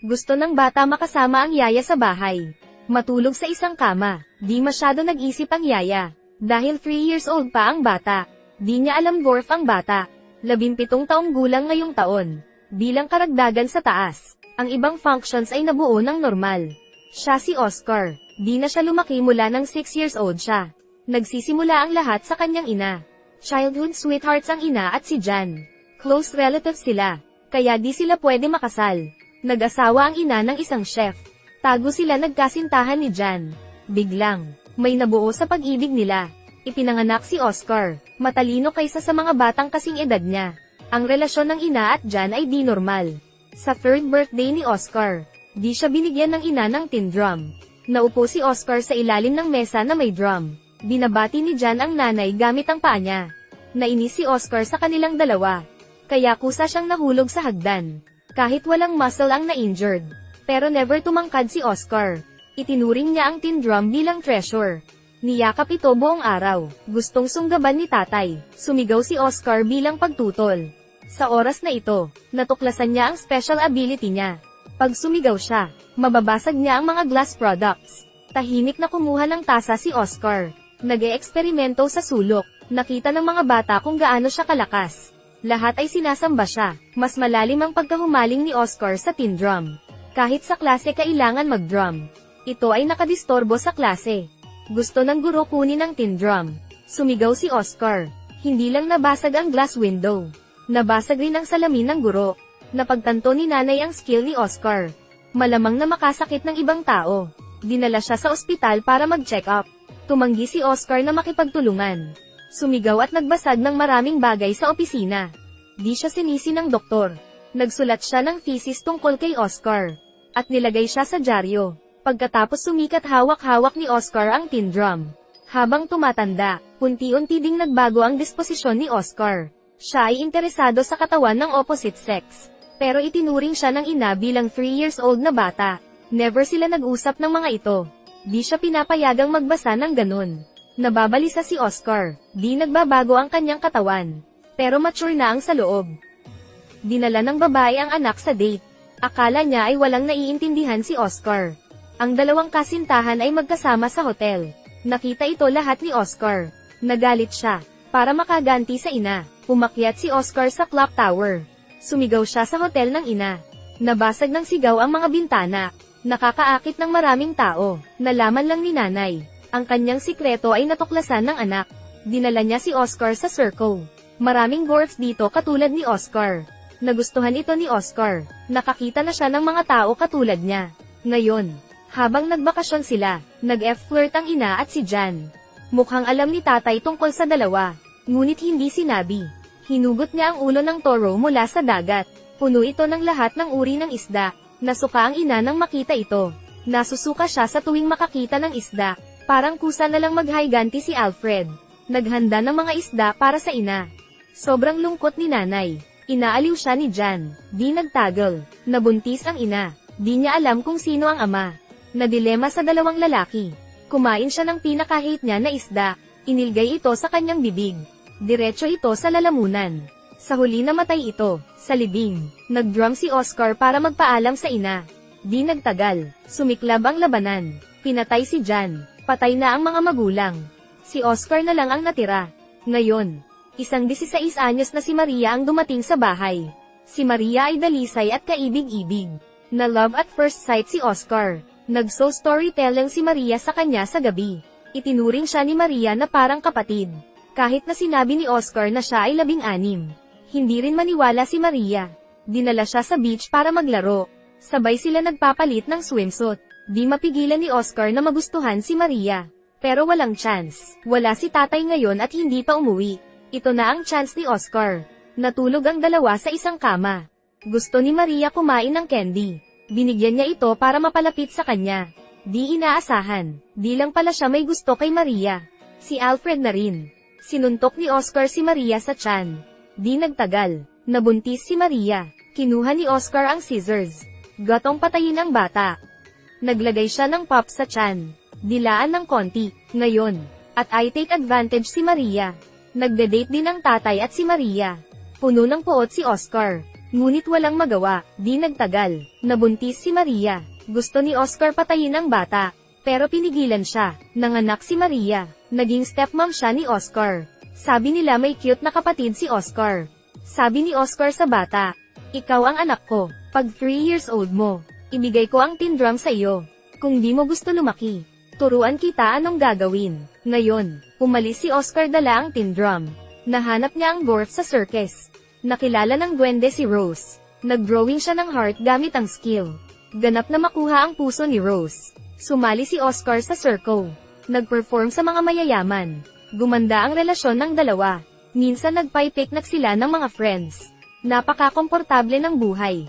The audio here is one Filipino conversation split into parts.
Gusto ng bata makasama ang yaya sa bahay. Matulog sa isang kama. Di masyado nag-isip ang yaya. Dahil 3 years old pa ang bata. Di niya alam dwarf ang bata. 17 taong gulang ngayong taon. Bilang karagdagan sa taas, ang ibang functions ay nabuo ng normal. Siya si Oscar. Di na siya lumaki mula ng 6 years old siya. Nagsisimula ang lahat sa kanyang ina. Childhood sweethearts ang ina at si Jan. Close relatives sila. Kaya di sila pwede makasal. Nag-asawa ang ina ng isang chef. Tago sila nagkasintahan ni Jan. Biglang, may nabuo sa pag-ibig nila. Ipinanganak si Oscar. Matalino kaysa sa mga batang kasing edad niya. Ang relasyon ng ina at Jan ay di normal. Sa 3rd birthday ni Oscar, di siya binigyan ng ina ng tin drum. Naupo si Oscar sa ilalim ng mesa na may drum. Binabati ni Jan ang nanay gamit ang paa niya. Nainis si Oscar sa kanilang dalawa. Kaya kusa siyang nahulog sa hagdan. Kahit walang muscle ang na-injured. Pero never tumangkad si Oscar. Itinuring niya ang tin drum bilang treasure. Niyakap ito buong araw. Gustong sunggaban ni tatay. Sumigaw si Oscar bilang pagtutol. Sa oras na ito, natuklasan niya ang special ability niya. Pag sumigaw siya, mababasag niya ang mga glass products. Tahimik na kumuha ng tasa si Oscar. Nag-eeksperimento sa sulok. Nakita ng mga bata kung gaano siya kalakas. Lahat ay sinasamba siya. Mas malalim ang pagkahumaling ni Oscar sa tin drum. Kahit sa klase kailangan mag-drum. Ito ay nakadistorbo sa klase. Gusto ng guro kunin ang tin drum. Sumigaw si Oscar. Hindi lang nabasag ang glass window. Nabasag rin ang salamin ng guro. Napagtanto ni nanay ang skill ni Oscar. Malamang na makasakit ng ibang tao. Dinala siya sa ospital para mag-check up. Tumanggi si Oscar na makipagtulungan. Sumigaw at nagbasag ng maraming bagay sa opisina. Di siya sinisi ng doktor. Nagsulat siya ng thesis tungkol kay Oscar. At nilagay siya sa dyaryo. Pagkatapos sumikat hawak-hawak ni Oscar ang tin drum. Habang tumatanda, unti-unti ding nagbago ang disposisyon ni Oscar. Siya ay interesado sa katawan ng opposite sex. Pero itinuring siya ng ina bilang 3 years old na bata. Never sila nag-usap ng mga ito. Di siya pinapayagang magbasa ng ganun. Nababalisa si Oscar. Di nagbabago ang kanyang katawan. Pero mature na ang sa loob. Dinala ng babae ang anak sa date. Akala niya ay walang naiintindihan si Oscar. Ang dalawang kasintahan ay magkasama sa hotel. Nakita ito lahat ni Oscar. Nagalit siya. Para makaganti sa ina, umakyat si Oscar sa clock tower. Sumigaw siya sa hotel ng ina. Nabasag ng sigaw ang mga bintana. Nakakaakit ng maraming tao. Nalaman lang ni nanay. Ang kanyang sikreto ay natuklasan ng anak. Dinala niya si Oscar sa circle. Maraming dwarfs dito katulad ni Oscar. Nagustuhan ito ni Oscar. Nakakita na siya ng mga tao katulad niya. Ngayon, habang nagbakasyon sila, nag-F-flirt ang ina at si Jan. Mukhang alam ni tatay tungkol sa dalawa. Ngunit hindi sinabi. Hinugot niya ang ulo ng toro mula sa dagat. Puno ito ng lahat ng uri ng isda. Nasuka ang ina nang makita ito. Nasusuka siya sa tuwing makakita ng isda. Parang kusa na lang maghiganti si Alfred. Naghanda ng mga isda para sa ina. Sobrang lungkot ni nanay. Inaaliw siya ni Jan. Di nagtagal. Nabuntis ang ina. Di niya alam kung sino ang ama. Nadilema sa dalawang lalaki. Kumain siya ng pinaka-hate niya na isda. Inilgay ito sa kanyang bibig. Diretso ito sa lalamunan. Sa huli namatay ito, sa libing. Nag-drum si Oscar para magpaalam sa ina. Di nagtagal. Sumiklab ang labanan. Pinatay si Jan. Patay na ang mga magulang. Si Oscar na lang ang natira. Ngayon, isang 16 anyos na si Maria ang dumating sa bahay. Si Maria ay dalisay at kaibig-ibig. Na love at first sight si Oscar. Nag-so storytelling si Maria sa kanya sa gabi. Itinuring siya ni Maria na parang kapatid. Kahit na sinabi ni Oscar na siya ay 16. Hindi rin maniwala si Maria. Dinala siya sa beach para maglaro. Sabay sila nagpapalit ng swimsuit. Di mapigilan ni Oscar na magustuhan si Maria. Pero walang chance. Wala si tatay ngayon at hindi pa umuwi. Ito na ang chance ni Oscar. Natulog ang dalawa sa isang kama. Gusto ni Maria kumain ng candy. Binigyan niya ito para mapalapit sa kanya. Di inaasahan. Di lang pala siya may gusto kay Maria. Si Alfred na rin. Sinuntok ni Oscar si Maria sa tiyan. Di nagtagal. Nabuntis si Maria. Kinuha ni Oscar ang scissors. Gatong patayin ang bata. Naglagay siya ng pop sa tiyan. Dilaan ng konti. Ngayon. At I take advantage si Maria. Nagde-date din ang tatay at si Maria. Puno ng puot si Oscar. Ngunit walang magawa, di nagtagal. Nabuntis si Maria. Gusto ni Oscar patayin ang bata. Pero pinigilan siya. Nanganak si Maria. Naging stepmom siya ni Oscar. Sabi nila may cute na kapatid si Oscar. Sabi ni Oscar sa bata, "Ikaw ang anak ko. Pag 3 years old mo, ibigay ko ang tin drum sa iyo. Kung di mo gusto lumaki, turuan kita anong gagawin." Ngayon, umalis si Oscar dala ang tin drum. Nahanap niya ang dwarf sa circus. Nakilala ng duwende si Rose. Nag-drawing siya ng heart gamit ang skill. Ganap na makuha ang puso ni Rose. Sumali si Oscar sa circo. Nag-perform sa mga mayayaman. Gumanda ang relasyon ng dalawa. Minsan nagpa-picnic sila ng mga friends. Napaka-komportable ng buhay.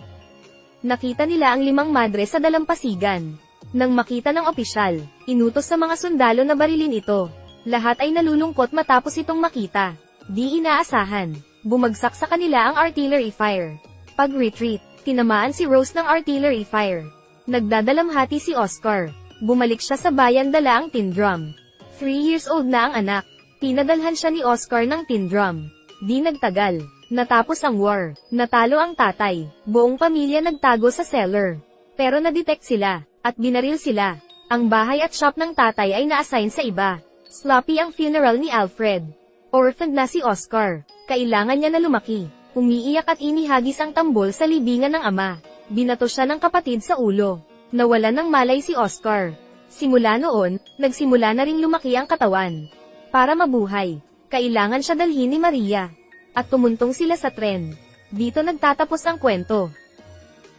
Nakita nila ang 5 madre sa dalampasigan. Nang makita ng opisyal, inutos sa mga sundalo na barilin ito. Lahat ay nalulungkot matapos itong makita. Di inaasahan. Bumagsak sa kanila ang artillery fire. Pag-retreat, tinamaan si Rose ng artillery fire. Nagdadalamhati si Oscar. Bumalik siya sa bayan dala ang tin drum. 3 years old na ang anak. Pinadalhan siya ni Oscar ng tin drum. Di nagtagal. Natapos ang war. Natalo ang tatay. Buong pamilya nagtago sa cellar. Pero na-detect sila, at binaril sila. Ang bahay at shop ng tatay ay na-assign sa iba. Sloppy ang funeral ni Alfred. Orphaned na si Oscar. Kailangan niya na lumaki. Umiiyak at inihagis ang tambol sa libingan ng ama. Binato siya ng kapatid sa ulo. Nawalan ng malay si Oscar. Simula noon, nagsimula na ring lumaki ang katawan. Para mabuhay, kailangan siya dalhin ni Maria. At tumuntong sila sa tren. Dito nagtatapos ang kwento.